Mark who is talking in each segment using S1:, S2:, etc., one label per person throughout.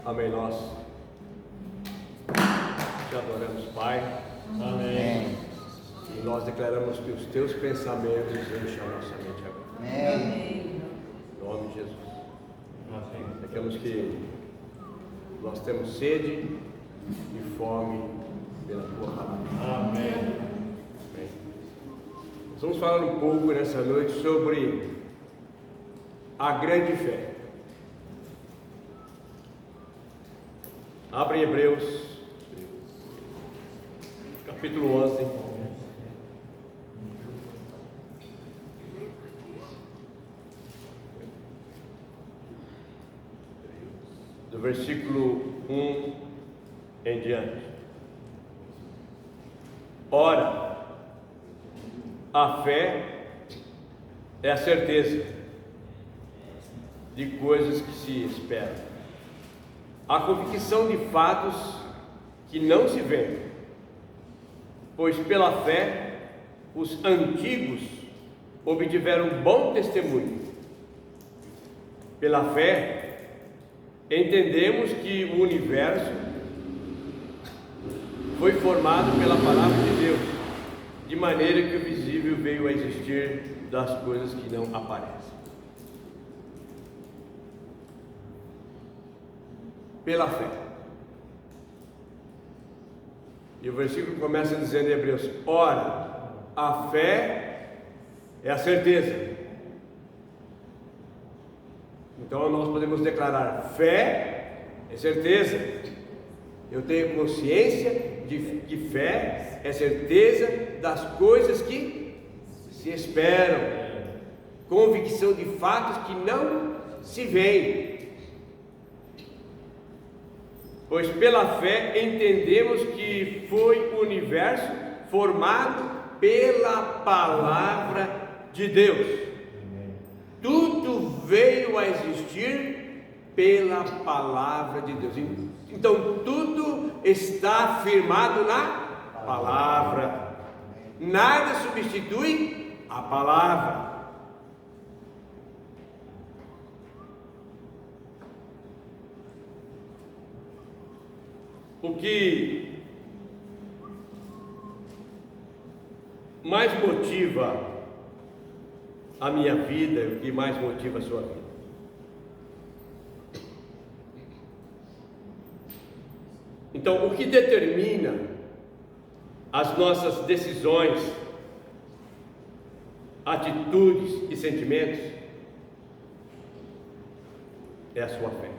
S1: Amém. Nós te adoramos, Pai.
S2: Amém.
S1: E nós declaramos que os teus pensamentos enchem a nossa mente agora.
S2: Amém.
S1: Em nome de Jesus.
S2: Amém.
S1: Declaramos que nós temos sede e fome pela tua palavra.
S2: Amém.
S1: Amém. Nós vamos falar um pouco nessa noite sobre a grande fé. Abre em Hebreus, capítulo 11. Do versículo 1 em diante. Ora, a fé é a certeza de coisas que se esperam, a convicção de fatos que não se veem, pois pela fé os antigos obtiveram bom testemunho. Pela fé entendemos que o universo foi formado pela palavra de Deus, de maneira que o visível veio a existir das coisas que não aparecem. Pela fé. E o versículo começa dizendo em Hebreus: ora, a fé é a certeza. Então nós podemos declarar: fé é certeza. Eu tenho consciência de que fé é certeza das coisas que se esperam, convicção de fatos que não se veem. Pois pela fé entendemos que foi o universo formado pela palavra de Deus. Tudo veio a existir pela palavra de Deus. Então tudo está firmado na palavra. Nada substitui a palavra. O que mais motiva a minha vida e o que mais motiva a sua vida? Então, o que determina as nossas decisões, atitudes e sentimentos é a sua fé.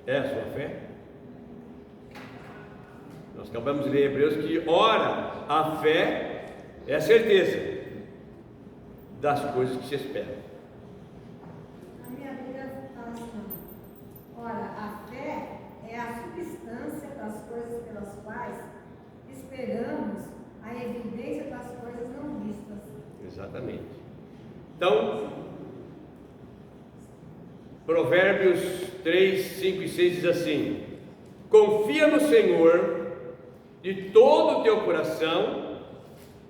S1: É a sua fé? Nós acabamos de ler em Hebreus que, ora, a fé é a certeza das coisas que se esperam.
S3: A minha Bíblia fala assim: ora, a fé é a substância das coisas pelas quais esperamos a evidência das coisas não vistas.
S1: Exatamente. Então, Provérbios 3, 5 e 6 diz assim: confia no Senhor de todo o teu coração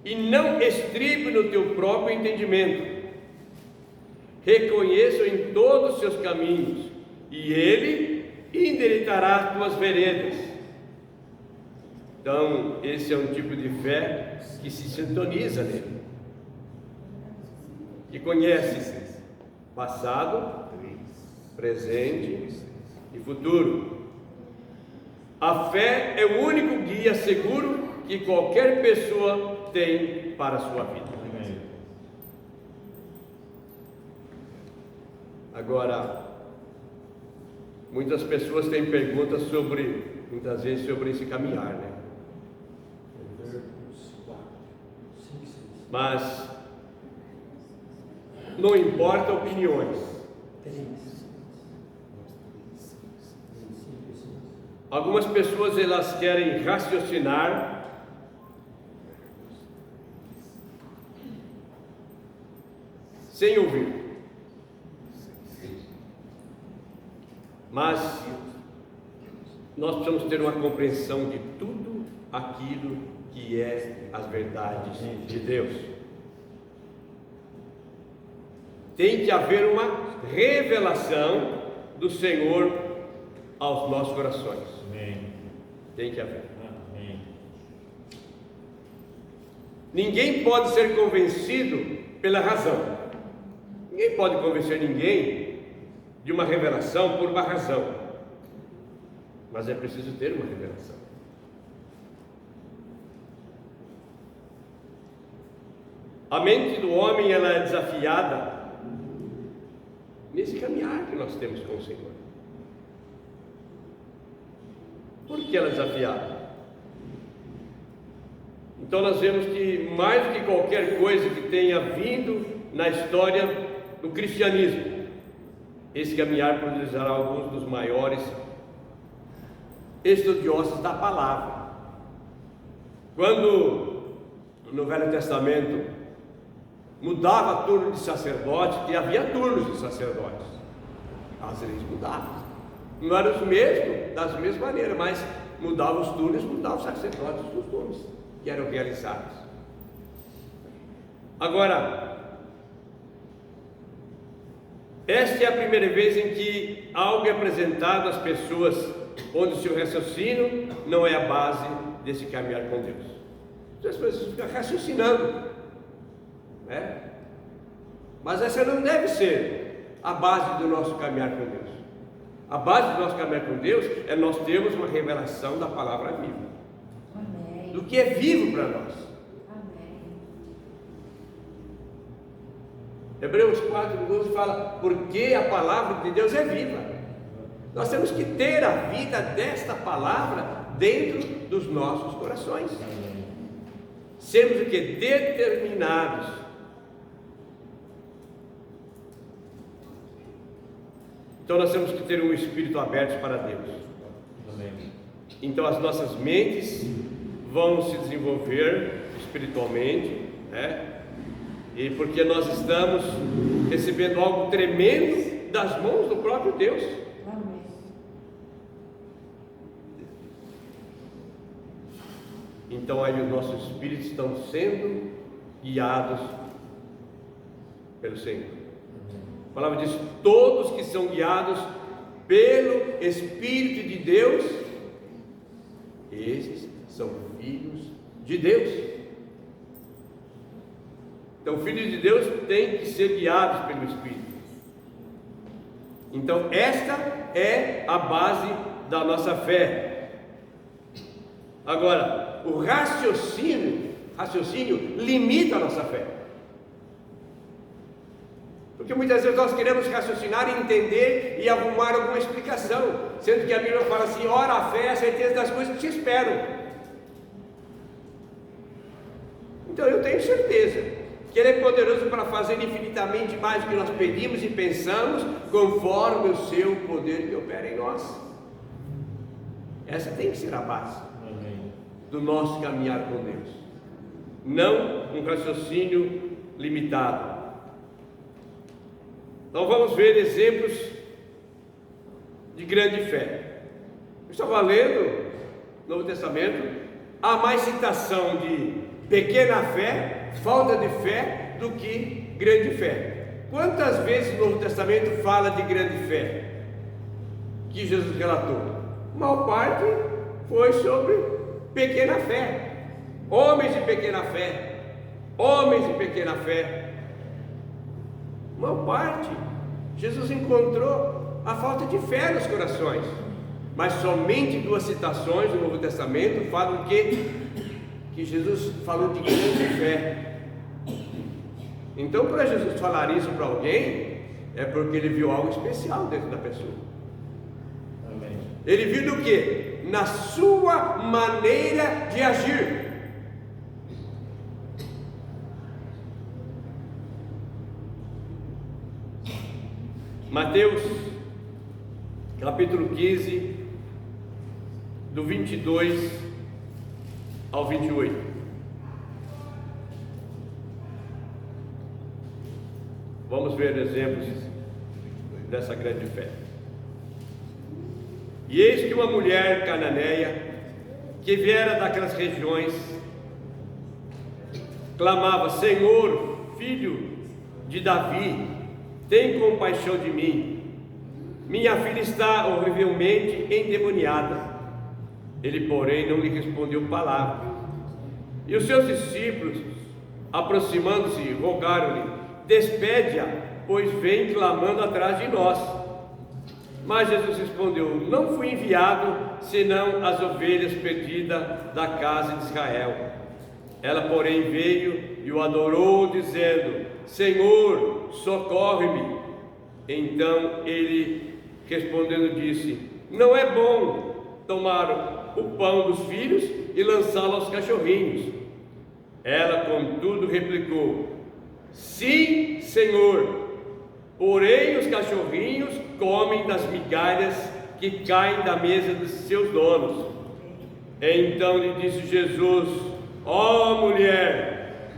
S1: e não estribe no teu próprio entendimento. Reconheça em todos os seus caminhos e Ele endireitará as tuas veredas. Então, esse é um tipo de fé que se sintoniza nele, que conhece passado, presente e futuro. A fé é o único guia seguro que qualquer pessoa tem para a sua vida. Agora, muitas pessoas têm perguntas muitas vezes sobre esse caminhar, né? Mas não importa opiniões. Algumas pessoas elas querem raciocinar sem ouvir, mas nós precisamos ter uma compreensão de tudo aquilo que é as verdades de Deus. Tem que haver uma revelação do Senhor aos nossos corações.
S2: Amém.
S1: Tem que haver.
S2: Amém.
S1: Ninguém pode ser convencido pela razão. Ninguém pode convencer ninguém de uma revelação por uma razão. Mas é preciso ter uma revelação. A mente do homem, ela é desafiada nesse caminhar que nós temos com o Senhor. Por que ela é desafiada? Então nós vemos que mais do que qualquer coisa que tenha vindo na história do cristianismo, esse caminhar produzirá alguns dos maiores estudiosos da palavra. Quando no Velho Testamento mudava turno de sacerdote, que havia turnos de sacerdotes, as leis mudavam. Não eram os mesmos, das mesmas maneiras, mas mudavam os turnos, mudavam os sacerdotes dos turnos que eram realizados. Agora, esta é a primeira vez em que algo é apresentado às pessoas onde o seu raciocínio não é a base desse caminhar com Deus. Então as pessoas ficam raciocinando, né? Mas essa não deve ser a base do nosso caminhar com Deus. A base do nosso caminhar com Deus é nós termos uma revelação da palavra viva. Amém. Do que é vivo para nós. Amém. Hebreus 4:12 fala, porque a palavra de Deus é viva. Nós temos que ter a vida desta palavra dentro dos nossos corações. Sermos o que? Determinados. Então nós temos que ter um espírito aberto para Deus. Amém. Então as nossas mentes vão se desenvolver espiritualmente, né? E porque nós estamos recebendo algo tremendo das mãos do próprio Deus. Amém. Então aí os nossos espíritos estão sendo guiados pelo Senhor. A palavra diz, todos que são guiados pelo Espírito de Deus, esses são filhos de Deus. Então, filhos de Deus têm que ser guiados pelo Espírito. Então, esta é a base da nossa fé. Agora, o raciocínio limita a nossa fé. Porque muitas vezes nós queremos raciocinar e entender e arrumar alguma explicação, sendo que a Bíblia fala assim, ora a fé é a certeza das coisas que se esperam. Então eu tenho certeza que Ele é poderoso para fazer infinitamente mais do que nós pedimos e pensamos, conforme o seu poder que opera em nós. Essa tem que ser a base do nosso caminhar com Deus, não um raciocínio limitado. Então vamos ver exemplos de grande fé. Eu estava lendo no Novo Testamento, há mais citação de pequena fé, falta de fé, do que grande fé. Quantas vezes o Novo Testamento fala de grande fé que Jesus relatou? A maior parte foi sobre pequena fé, homens de pequena fé, homens de pequena fé. Uma parte, Jesus encontrou a falta de fé nos corações, mas somente 2 citações do Novo Testamento falam que Jesus falou de grande fé. Então, para Jesus falar isso para alguém, é porque ele viu algo especial dentro da pessoa. Amém. Ele viu do que? Na sua maneira de agir. Mateus, capítulo 15, do 22 ao 28. Vamos ver exemplos dessa grande fé. E eis que uma mulher cananeia, que viera daquelas regiões, clamava, Senhor, filho de Davi, tem compaixão de mim. minha filha está horrivelmente endemoniada. Ele, porém, não lhe respondeu palavra. E os seus discípulos, aproximando-se, rogaram-lhe: despede-a, pois vem clamando atrás de nós. Mas Jesus respondeu: não fui enviado senão as ovelhas perdidas da casa de Israel. Ela, porém, veio e o adorou, dizendo: Senhor, socorre-me. Então ele, respondendo, disse: não é bom tomar o pão dos filhos e lançá-lo aos cachorrinhos. Ela, contudo, replicou: sim, Senhor, porém os cachorrinhos comem das migalhas que caem da mesa dos seus donos. Então lhe disse Jesus: ó mulher,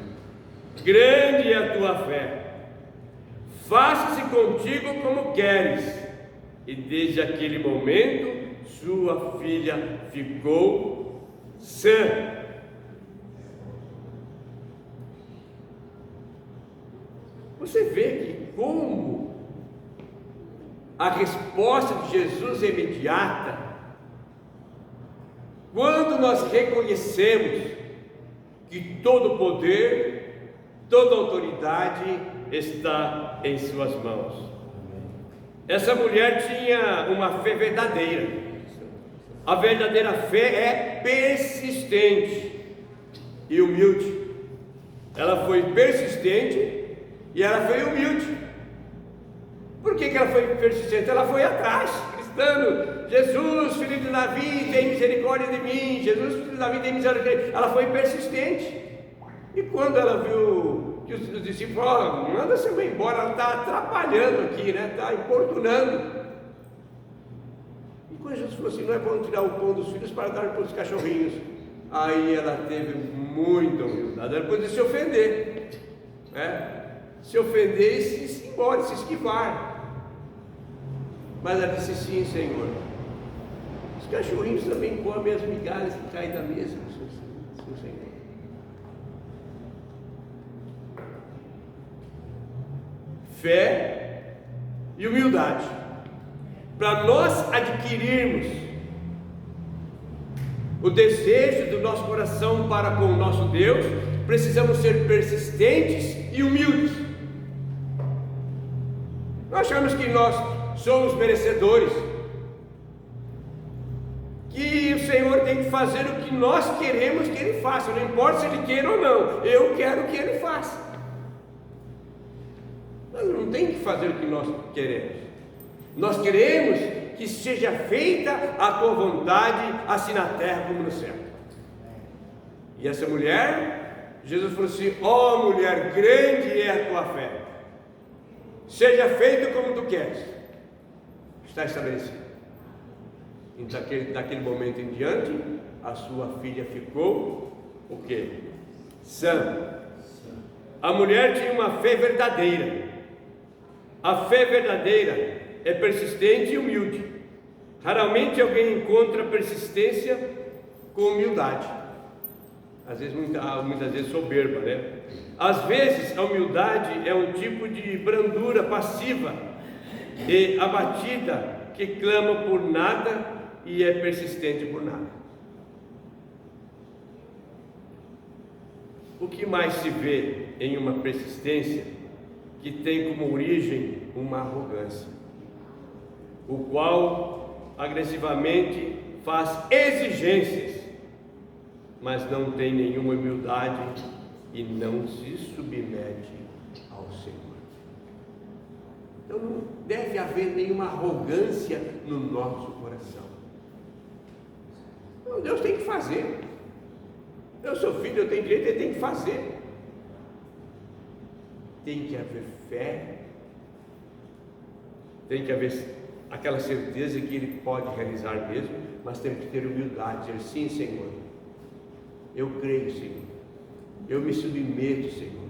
S1: grande é a tua fé, faça-se contigo como queres. E desde aquele momento sua filha ficou sã. Você vê que como a resposta de Jesus é imediata quando nós reconhecemos que todo poder, toda autoridade está em suas mãos. Essa mulher tinha uma fé verdadeira. A verdadeira fé é persistente e humilde. Ela foi persistente e ela foi humilde. Por que ela foi persistente? Ela foi atrás, gritando: Jesus, filho de Davi, tem misericórdia de mim. Jesus, filho de Davi, tem misericórdia de mim. Ela foi persistente. E quando ela viu que os discípulos falaram: manda essa mulher embora, ela está atrapalhando aqui, né? Está importunando. E quando Jesus falou assim: não é bom tirar o pão dos filhos para dar para os cachorrinhos. Aí ela teve muita humildade. Ela podia se ofender, né? Se ofender e se ir embora, se esquivar. Mas ela disse: sim, Senhor, os cachorrinhos também comem as migalhas que caem da mesa do seu Senhor. Fé e humildade. Para nós adquirirmos o desejo do nosso coração para com o nosso Deus, precisamos ser persistentes e humildes. Nós achamos que nós somos merecedores, que o Senhor tem que fazer o que nós queremos que Ele faça, não importa se Ele queira ou não, eu quero que Ele faça. Nós não tem que fazer o que nós queremos, nós queremos que seja feita a tua vontade, assim na terra como no céu. E essa mulher, Jesus falou assim: ó mulher, grande é a tua fé, seja feito como tu queres. Está estabelecido. E daquele momento em diante, a sua filha ficou o quê? Sã. A mulher tinha uma fé verdadeira. A fé verdadeira é persistente e humilde. Raramente alguém encontra persistência com humildade. Às vezes, muitas vezes soberba, né? Às vezes a humildade é um tipo de brandura passiva e abatida, que clama por nada e é persistente por nada. O que mais se vê em uma persistência que tem como origem uma arrogância, o qual agressivamente faz exigências, mas não tem nenhuma humildade e não se submete ao Senhor. Então não deve haver nenhuma arrogância no nosso coração. Então, Deus tem que fazer. Eu sou filho, eu tenho direito, Ele tem que fazer. Tem que haver fé, tem que haver aquela certeza que Ele pode realizar mesmo, mas tem que ter humildade, dizer: sim, Senhor, eu creio, Senhor, eu me submeto, Senhor,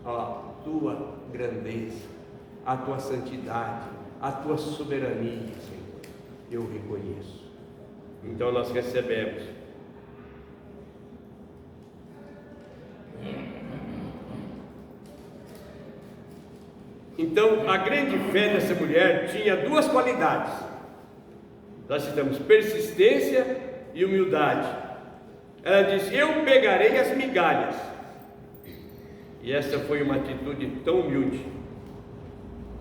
S1: a tua grandeza, a tua santidade, a tua soberania, Senhor, eu reconheço. Então nós recebemos Então, a grande fé dessa mulher tinha duas qualidades. Nós citamos persistência e humildade. Ela diz: eu pegarei as migalhas. E essa foi uma atitude tão humilde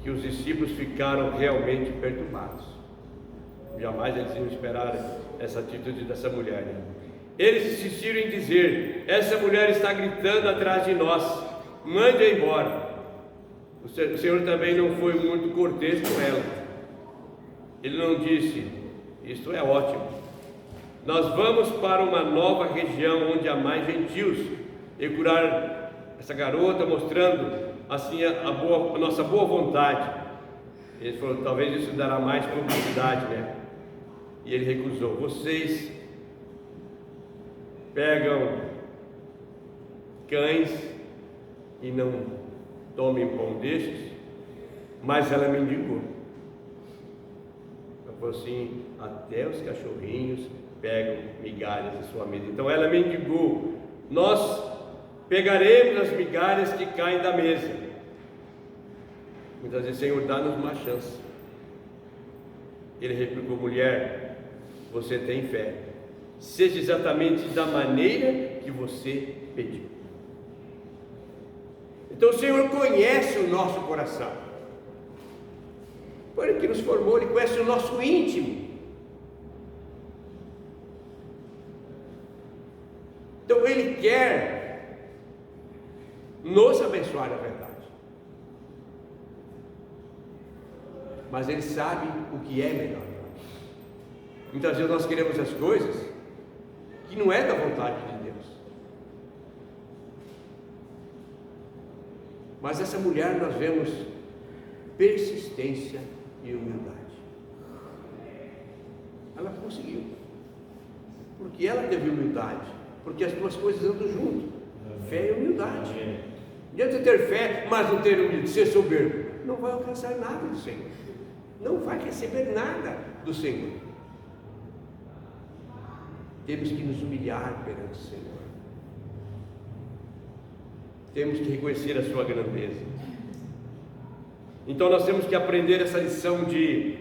S1: que os discípulos ficaram realmente perturbados. Jamais eles iam esperar essa atitude dessa mulher, né? Eles insistiram em dizer: essa mulher está gritando atrás de nós, mande-a embora. O Senhor também não foi muito cortês com ela. Ele não disse: isto é ótimo, nós vamos para uma nova região onde há mais gentios e curar essa garota, mostrando assim a nossa boa vontade. Ele falou: talvez isso dará mais publicidade, né? E ele recusou. Vocês pegam cães e não tomem pão destes? Mas ela mendigou. Ela falou assim: até os cachorrinhos pegam migalhas da sua mesa. Então ela mendigou. Nós pegaremos as migalhas que caem da mesa. Muitas vezes: Senhor, dá-nos uma chance. Ele replicou: mulher, você tem fé, seja exatamente da maneira que você pediu. Então o Senhor conhece o nosso coração. Por Ele que nos formou, Ele conhece o nosso íntimo. Então Ele quer nos abençoar, na verdade. Mas Ele sabe o que é melhor. Muitas vezes nós queremos as coisas que não é da vontade de Deus. Mas essa mulher, nós vemos persistência e humildade. Ela conseguiu, porque ela teve humildade, porque as duas coisas andam junto, fé e humildade. Não adianta ter fé, mas não ter humildade, ser soberbo, não vai alcançar nada do Senhor, não vai receber nada do Senhor. Temos que nos humilhar perante o Senhor. Temos que reconhecer a sua grandeza. Então nós temos que aprender essa lição de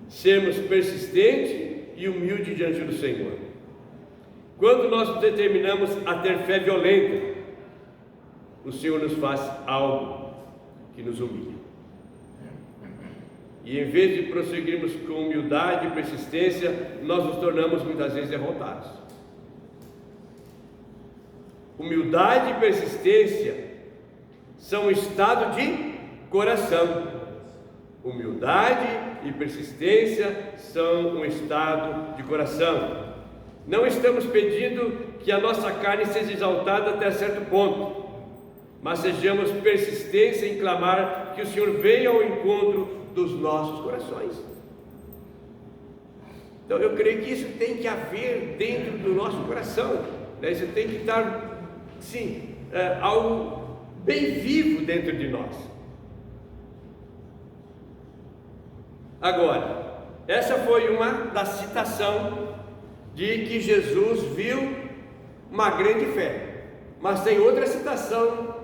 S1: sermos persistentes e humildes diante do Senhor. Quando nós nos determinamos a ter fé violenta, o Senhor nos faz algo que nos humilha. E em vez de prosseguirmos com humildade e persistência, nós nos tornamos muitas vezes derrotados. Humildade e persistência são um estado de coração. Humildade e persistência são um estado de coração. Não estamos pedindo que a nossa carne seja exaltada até certo ponto, mas sejamos persistentes em clamar que o Senhor venha ao encontro dos nossos corações. Então eu creio que isso tem que haver dentro do nosso coração, né? Isso tem que estar, sim, algo bem vivo dentro de nós. Agora, essa foi uma da citação de que Jesus viu uma grande fé, mas tem outra citação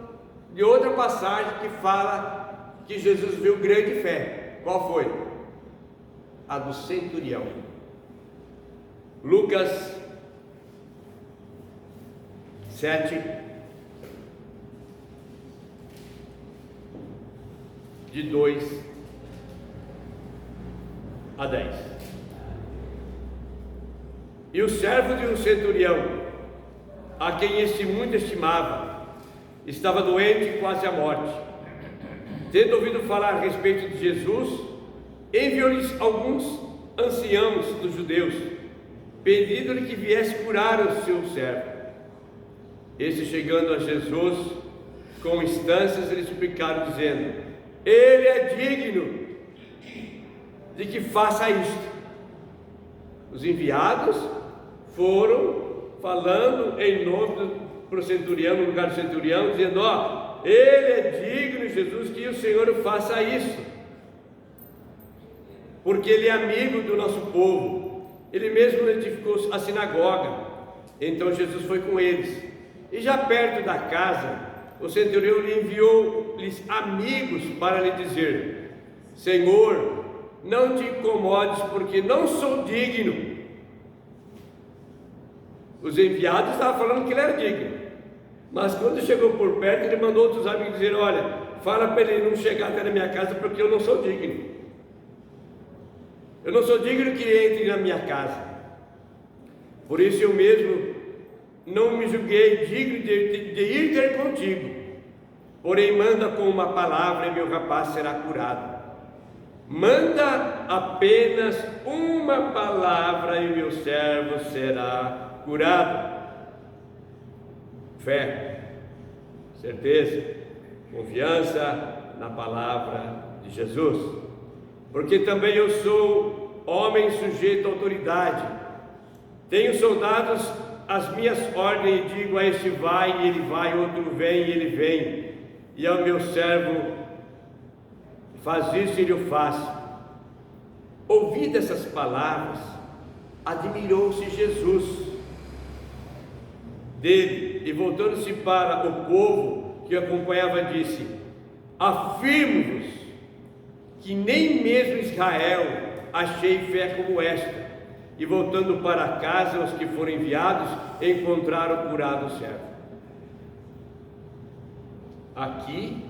S1: de outra passagem que fala que Jesus viu grande fé. Qual foi? A do centurião. Lucas 7, de 2 a 10. E o servo de um centurião, a quem este muito estimava, estava doente e quase à morte. Tendo ouvido falar a respeito de Jesus, enviou-lhes alguns anciãos dos judeus, pedindo-lhe que viesse curar o seu servo. Este, chegando a Jesus, com instâncias, lhe suplicaram, dizendo: ele é digno de que faça isto. Os enviados foram falando em nome do centurião, no lugar do centurião, dizendo: ele é digno, Jesus, que o Senhor faça isso, porque ele é amigo do nosso povo, ele mesmo edificou a sinagoga. Então Jesus foi com eles, e já perto da casa, o centurião lhe enviou enviou-lhes amigos para lhe dizer: Senhor, não te incomodes, porque não sou digno. Os enviados estavam falando que ele era digno, mas quando chegou por perto, ele mandou outros amigos dizer: olha, fala para ele não chegar até na minha casa, porque eu não sou digno. Eu não sou digno que ele entre na minha casa. Por isso eu mesmo não me julguei digno de ir ter contigo. Porém manda com uma palavra e meu rapaz será curado. Manda apenas uma palavra e meu servo será curado. Fé, certeza, confiança na palavra de Jesus. Porque também eu sou homem sujeito à autoridade. Tenho soldados às minhas ordens e digo: a este vai e ele vai, outro vem e ele vem. E ao meu servo: faz isso e ele o faz. Ouvindo essas palavras, admirou-se Jesus dele e voltando-se para o povo que o acompanhava, disse: afirmo-vos que nem mesmo Israel achei fé como esta. E voltando para casa, os que foram enviados encontraram curado o servo. Aqui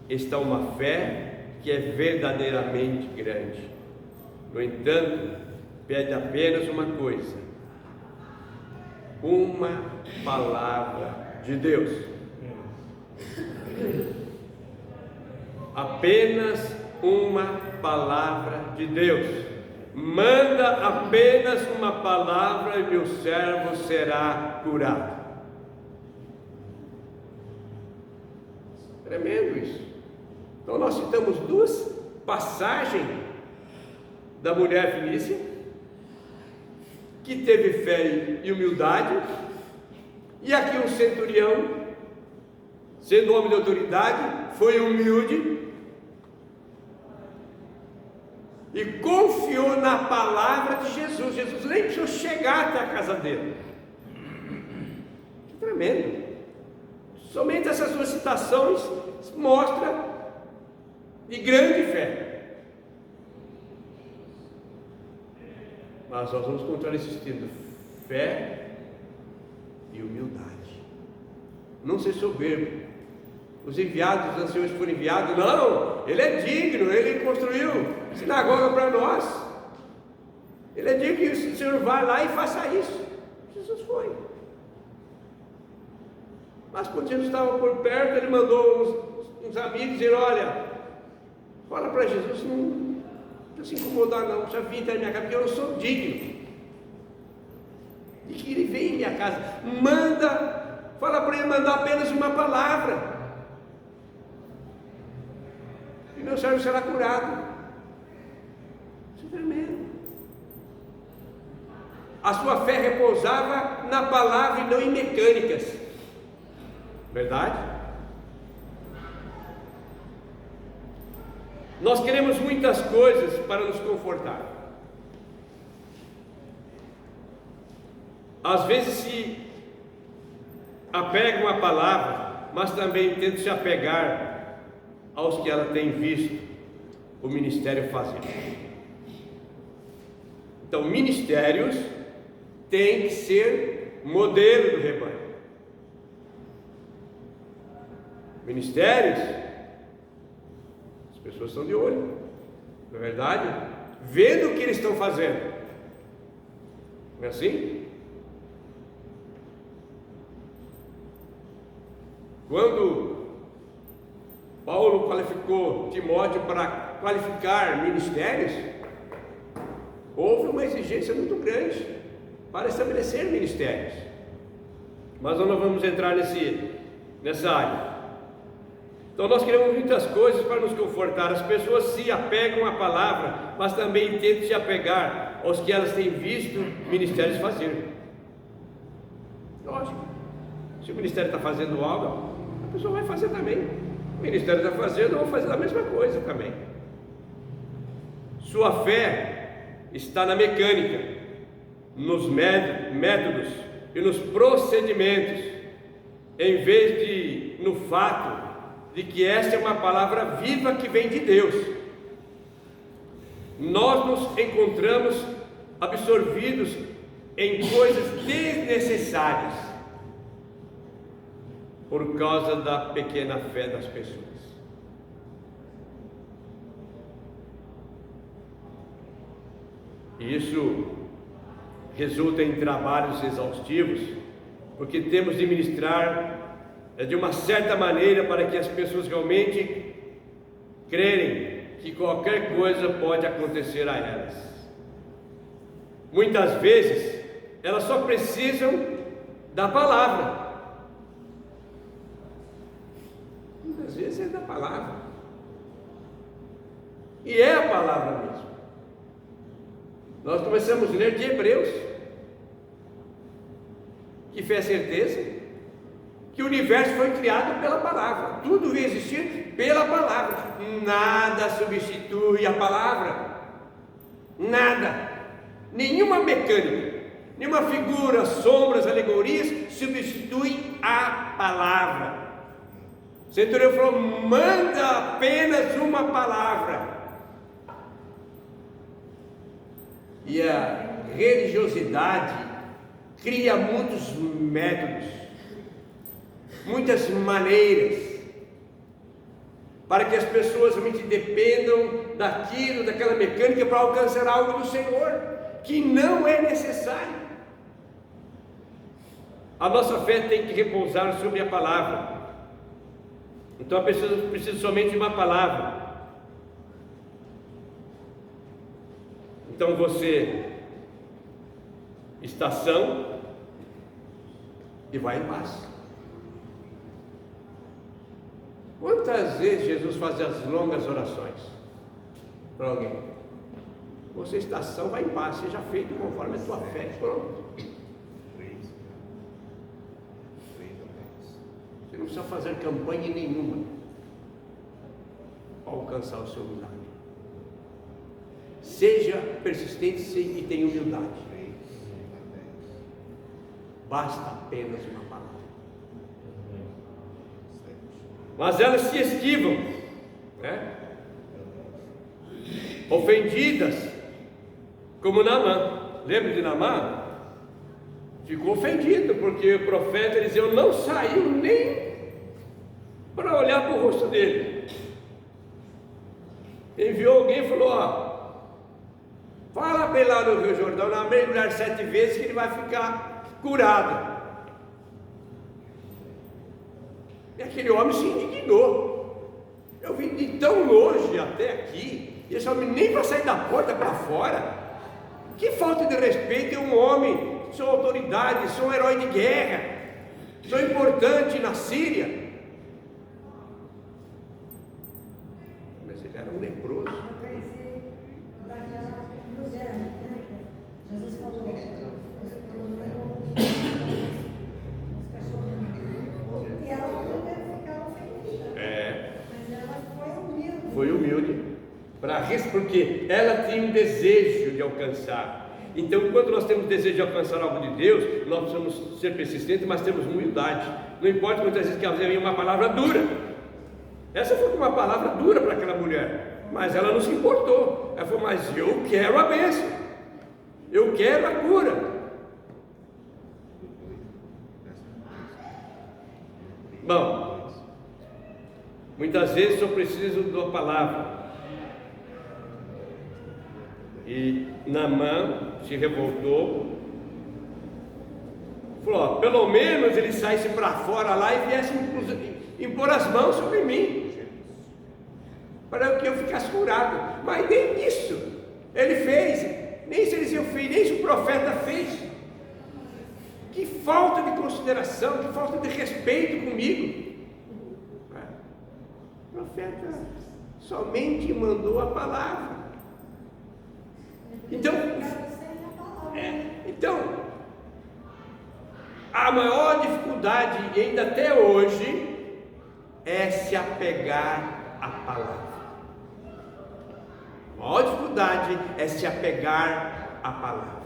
S1: está uma fé que é verdadeiramente grande. No entanto, pede apenas uma coisa: uma palavra de Deus. Apenas uma palavra de Deus. Manda apenas uma palavra e meu servo será curado. Tremendo isso. Então nós citamos duas passagens da mulher fenícia, que teve fé e humildade, e aqui um centurião, sendo homem de autoridade, foi humilde e confiou na palavra de Jesus. Jesus nem precisou chegar até a casa dele. Que tremendo. Somente essas duas citações mostram de grande fé. Mas nós vamos encontrar esse sentido: fé e humildade. Não ser soberbo. Os enviados, os anciões foram enviados: não, ele é digno, ele construiu sinagoga para nós, ele é digno que o Senhor vá lá e faça isso. Jesus foi. Mas quando Jesus estava por perto, ele mandou uns amigos dizer: olha, fala para Jesus não se incomodar não, já vim até a minha casa, porque eu não sou digno de que ele venha em minha casa. Fala para ele mandar apenas uma palavra e meu servo será curado. Isso é tremendo. A sua fé repousava na palavra e não em mecânicas. Verdade? Nós queremos muitas coisas para nos confortar. Às vezes se apegam à palavra, mas também tentam se apegar aos que ela tem visto o ministério fazer. Então, ministérios têm que ser modelo do rebanho. Ministérios, as pessoas estão de olho, não é verdade? Vendo o que eles estão fazendo. Não é assim? Quando Paulo qualificou Timóteo para qualificar ministérios, houve uma exigência muito grande para estabelecer ministérios. Mas nós não vamos entrar nessa área. Então nós queremos muitas coisas para nos confortar. As pessoas se apegam à palavra, mas também tentam se apegar aos que elas têm visto ministérios fazer. Lógico, se o ministério está fazendo algo, a pessoa vai fazer também. O ministério está fazendo, eu vou fazer a mesma coisa também. Sua fé está na mecânica, nos métodos e nos procedimentos, em vez de no fato de que esta é uma palavra viva que vem de Deus. Nós nos encontramos absorvidos em coisas desnecessárias por causa da pequena fé das pessoas. E isso resulta em trabalhos exaustivos, porque temos de ministrar de uma certa maneira para que as pessoas realmente crerem que qualquer coisa pode acontecer a elas. Muitas vezes elas só precisam da palavra. Muitas vezes é da palavra. E é a palavra mesmo. Nós começamos a ler de Hebreus. Que fé é certeza? Que o universo foi criado pela palavra. Tudo veio existir pela palavra. Nada substitui a palavra. Nada. Nenhuma mecânica, nenhuma figura, sombras, alegorias substitui a palavra. O centurião falou: manda apenas uma palavra. E a religiosidade cria muitos métodos, muitas maneiras, para que as pessoas realmente dependam daquilo, daquela mecânica, para alcançar algo do Senhor, que não é necessário. A nossa fé tem que repousar sobre a palavra. Então a pessoa precisa somente de uma palavra. Então você está são e vai em paz. Quantas vezes Jesus fazia as longas orações para alguém? Você está são, vai em paz, seja feito conforme a tua fé. Pronto. Você não precisa fazer campanha nenhuma para alcançar o seu milagre. Seja persistente e tenha humildade. Basta apenas uma palavra. Mas elas se esquivam, né? Ofendidas, como Naamã. Lembra de Naamã? Ficou ofendido, porque o profeta Eliseu não saiu nem para olhar para o rosto dele. Enviou alguém e falou: ó, fala para ele lá no Rio Jordão, na mergulhar 7 vezes, que ele vai ficar curado. E aquele homem se indignou. Eu vim de tão longe até aqui, e esse homem nem para sair da porta para fora. Que falta de respeito é um homem, sou autoridade, sou um herói de guerra, sou importante na Síria. Mas ele era um leproso.
S3: Jesus falou: e ela não deve ficar ofendida. Mas ela foi humilde.
S1: Porque ela tinha um desejo de alcançar. Então, quando nós temos desejo de alcançar algo de Deus, nós precisamos ser persistentes, mas temos humildade. Não importa muitas vezes que ela venha uma palavra dura. Essa foi uma palavra dura para aquela mulher, mas ela não se importou. Ela falou: mas eu quero a bênção, eu quero a cura. Bom, muitas vezes eu preciso da palavra. E Naamã se revoltou, falou: ó, pelo menos ele saísse para fora lá e viesse impor as mãos sobre mim, para que eu ficasse curado. Mas nem isso ele fez, nem isso Eliseu fez, nem isso o profeta fez. Que falta de consideração, que falta de respeito comigo. O profeta somente mandou a palavra. Então, a maior dificuldade, e ainda até hoje, é se apegar à palavra. A maior dificuldade é se apegar à palavra.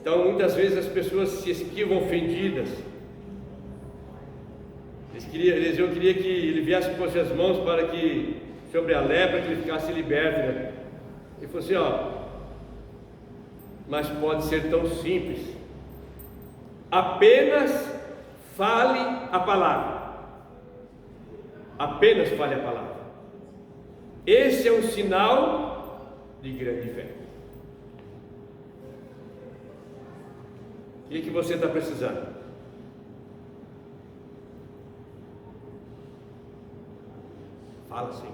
S1: Então muitas vezes as pessoas se esquivam ofendidas. Eliseu queria que ele viesse com as suas mãos para que, sobre a lepra, que ele ficasse liberto, né? Ele falou assim, ó, mas pode ser tão simples, apenas fale a palavra, apenas fale a palavra. Esse é um sinal de grande fé. O que você está precisando? Fala sim.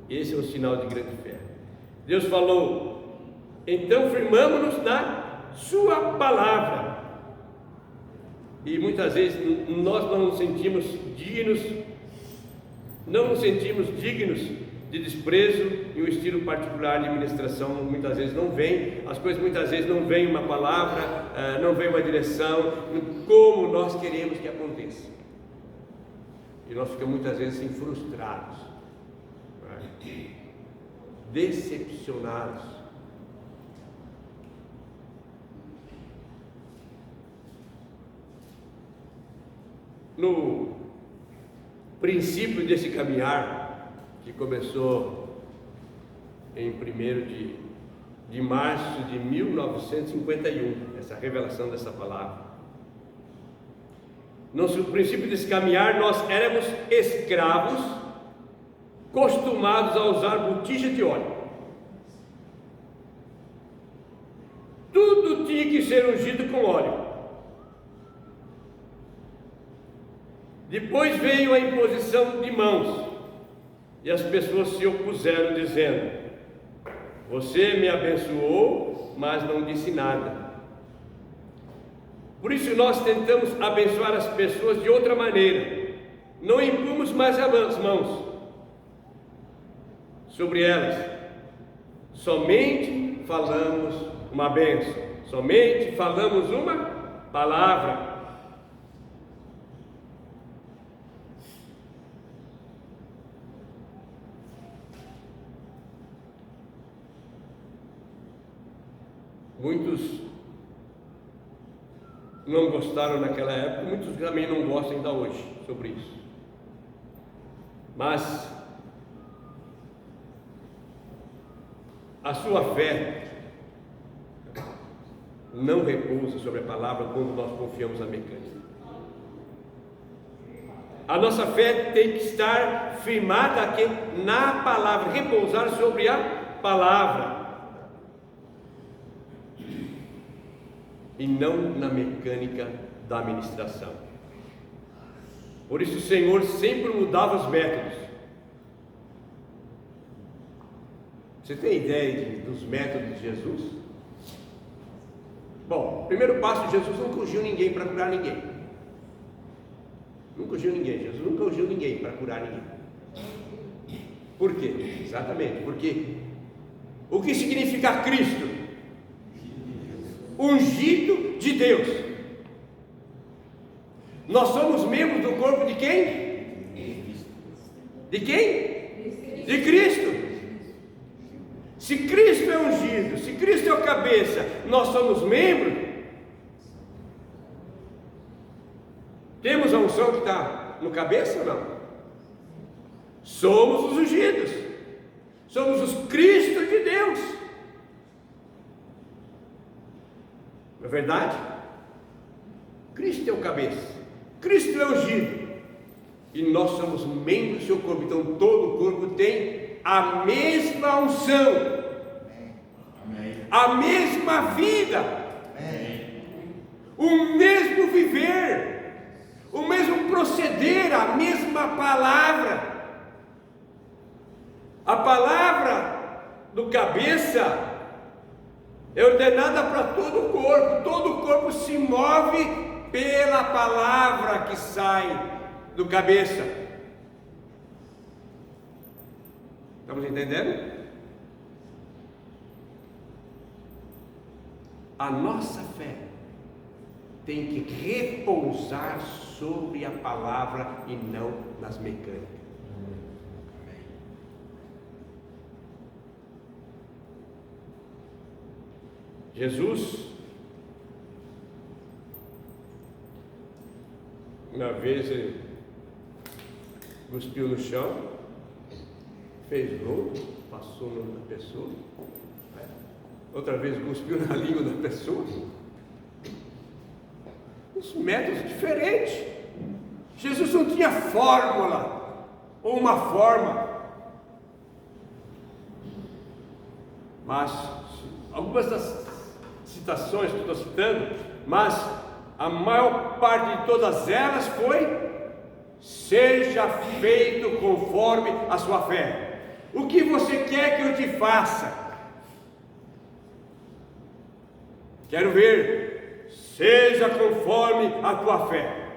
S1: Esse é um sinal de grande fé. Deus falou, então firmamo-nos na sua palavra. E muitas vezes nós não nos sentimos dignos, não nos sentimos dignos de desprezo, e um estilo particular de ministração muitas vezes não vem, as coisas muitas vezes não vem uma palavra, não vem uma direção, como nós queremos que aconteça. E nós ficamos muitas vezes assim, frustrados, né? Decepcionados. No princípio desse caminhar, que começou em 1º de março de 1951, essa revelação dessa palavra. No princípio desse caminhar, nós éramos escravos, acostumados a usar botija de óleo. Tudo tinha que ser ungido com óleo. Depois veio a imposição de mãos, e as pessoas se opuseram, dizendo: você me abençoou, mas não disse nada. Por isso nós tentamos abençoar as pessoas de outra maneira. Não impomos mais as mãos sobre elas. Somente falamos uma bênção. Somente falamos uma palavra. Muitos não gostaram naquela época, muitos também não gostam ainda hoje sobre isso. Mas a sua fé não repousa sobre a palavra quando nós confiamos na mecânica. A nossa fé tem que estar firmada aqui na palavra, repousar sobre a palavra, e não na mecânica da administração. Por isso o Senhor sempre mudava os métodos. Você tem ideia dos métodos de Jesus? Bom, o primeiro passo de Jesus: nunca ungiu ninguém para curar ninguém. Nunca ungiu ninguém. Jesus nunca ungiu ninguém para curar ninguém. Por quê? Exatamente, porque o que significa Cristo? Ungido de Deus. Nós somos membros do corpo de quem? De quem? De Cristo. Se Cristo é ungido, se Cristo é o cabeça, nós somos membros. Temos a unção que está no cabeça ou não? Somos os ungidos. Somos os Cristo de Deus. Não é verdade? Cristo é o cabeça, Cristo é ungido, e nós somos membros do seu corpo. Então todo o corpo tem a mesma unção, a mesma vida, o mesmo viver, o mesmo proceder, a mesma palavra. A palavra do cabeça é ordenada para todo o corpo se move pela palavra que sai do cabeça. Estamos entendendo? A nossa fé tem que repousar sobre a palavra e não nas mecânicas. Jesus, uma vez ele cuspiu no chão, fez gol, passou na pessoa, outra vez cuspiu na língua da pessoa. Os métodos diferentes. Jesus não tinha fórmula ou uma forma, mas algumas das citações que estou citando, mas a maior parte de todas elas foi: seja feito conforme a sua fé. O que você quer que eu te faça? Quero ver. Seja conforme a tua fé.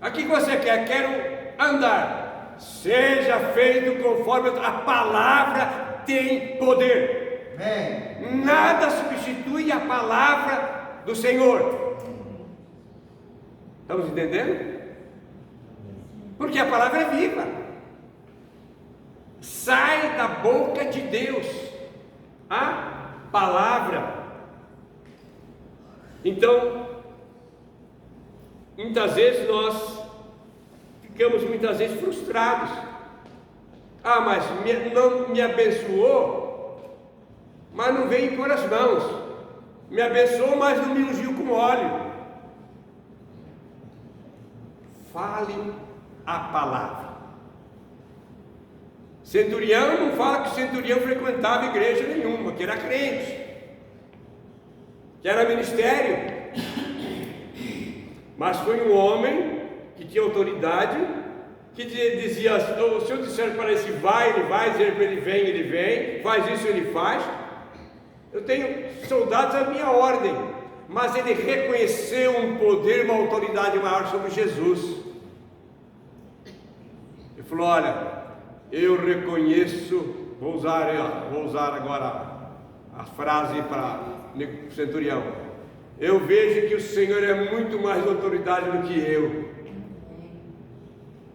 S1: O que você quer? Quero andar. Seja feito conforme a palavra tem poder.
S4: Amém.
S1: Nada substitui a palavra do Senhor. Estamos entendendo? Porque a palavra é viva. Sai da boca de Deus a palavra. Então, muitas vezes nós ficamos frustrados. Mas não me abençoou, mas não veio em as mãos. Me abençoou, mas não me ungiu com óleo. Fale a palavra. Centurião não fala que o centurião frequentava igreja nenhuma, que era crente, que era ministério, mas foi um homem que tinha autoridade, que dizia: se eu disser para esse vai, ele vai, dizer para ele vem, faz isso, ele faz. Eu tenho soldados à minha ordem, mas ele reconheceu um poder, uma autoridade maior sobre Jesus. Ele falou: olha, eu reconheço, vou usar agora a frase para o centurião: eu vejo que o Senhor é muito mais autoridade do que eu.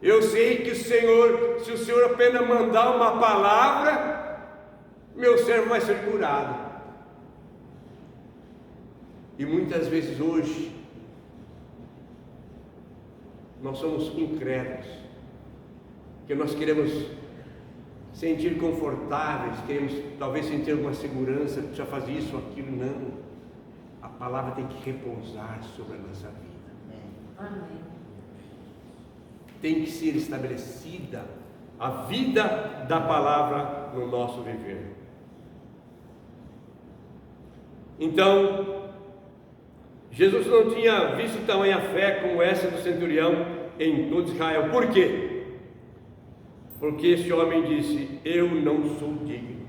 S1: Eu sei que se o Senhor apenas mandar uma palavra, meu servo vai ser curado. E muitas vezes hoje nós somos incrédulos, que nós queremos sentir confortáveis, queremos talvez sentir alguma segurança, já faz isso ou aquilo. Não, a palavra tem que repousar sobre a nossa vida.
S3: Amém.
S1: Tem que ser estabelecida a vida da palavra no nosso viver. Então, Jesus não tinha visto tamanha fé como essa do centurião em todo Israel. Por quê? Porque esse homem disse: eu não sou digno.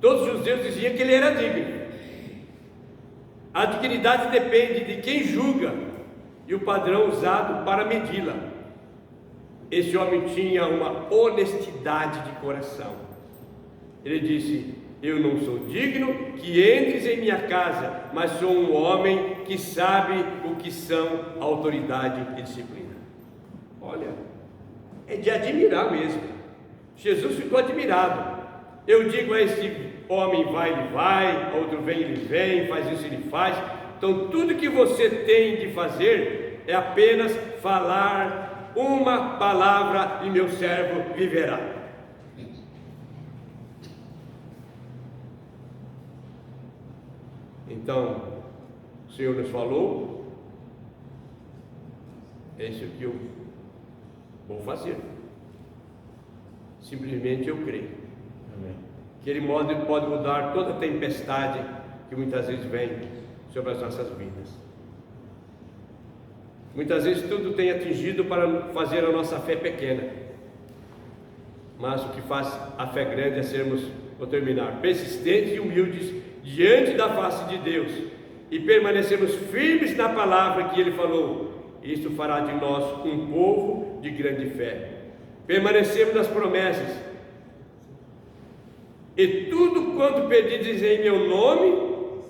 S1: Todos os judeus diziam que ele era digno. A dignidade depende de quem julga e o padrão usado para medi-la. Esse homem tinha uma honestidade de coração. Ele disse: eu não sou digno que entres em minha casa, mas sou um homem que sabe o que são autoridade e disciplina. Olha, é de admirar mesmo. Jesus ficou admirado. Eu digo a esse homem: vai, ele vai, outro vem, ele vem, faz isso, ele faz. Então tudo que você tem de fazer é apenas falar uma palavra e meu servo viverá. Então, o Senhor nos falou, é isso que eu vou fazer. Simplesmente eu creio.
S2: Amém.
S1: Que Ele pode mudar toda a tempestade que muitas vezes vem sobre as nossas vidas. Muitas vezes tudo tem atingido para fazer a nossa fé pequena, mas o que faz a fé grande é sermos, vou terminar, persistentes e humildes diante da face de Deus e permanecermos firmes na palavra que Ele falou. Isso fará de nós um povo de grande fé. Permanecemos nas promessas. E tudo quanto pedides em meu nome,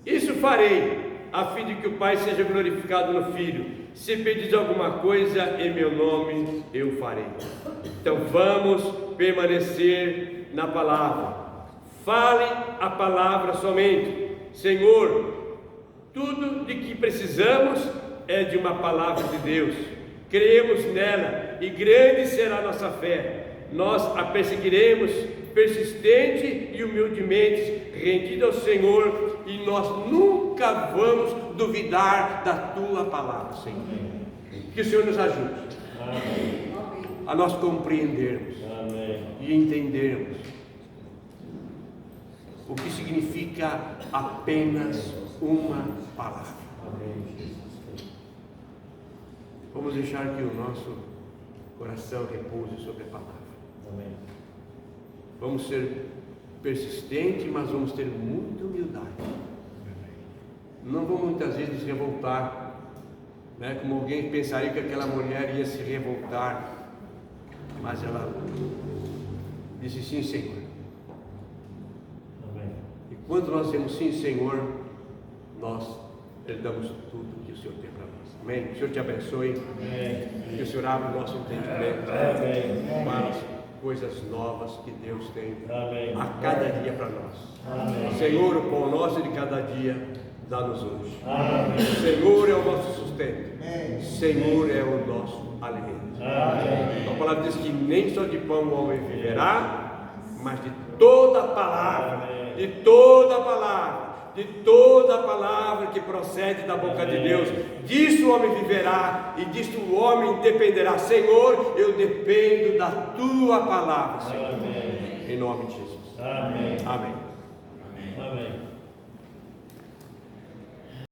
S1: isso farei, a fim de que o Pai seja glorificado no Filho. Se pedis alguma coisa em meu nome, eu farei. Então vamos permanecer na palavra. Fale a palavra somente. Senhor, tudo de que precisamos é de uma palavra de Deus. Cremos nela e grande será a nossa fé. Nós a perseguiremos persistente e humildemente, rendido ao Senhor, e nós nunca vamos duvidar da tua palavra, Senhor. Que o Senhor nos ajude a nós compreendermos e entendermos o que significa apenas uma palavra. Vamos deixar que o nosso coração repouse sobre a palavra. Vamos ser persistentes, mas vamos ter muita humildade. Não vamos muitas vezes nos revoltar, né? Como alguém pensaria que aquela mulher ia se revoltar, mas ela disse sim, Senhor. E quando nós dizemos sim, Senhor, nós herdamos tudo que o Senhor tem para nós. Amém? Que o Senhor te abençoe. Amém. Que o Senhor abra o nosso entendimento para as coisas novas que Deus tem a cada dia para nós. Amém. Senhor, o pão nosso de cada dia dá-nos hoje. Amém. Senhor é o nosso sustento. Amém. Senhor é o nosso alimento. Amém. A palavra diz que nem só de pão o homem viverá, mas de toda a palavra, de toda a palavra, de toda a palavra que procede da boca de Deus. Disso o homem viverá e disso o homem dependerá. Senhor, eu dependo da tua palavra, Senhor. Amém. Em nome de Jesus. Amém. Amém. Amém.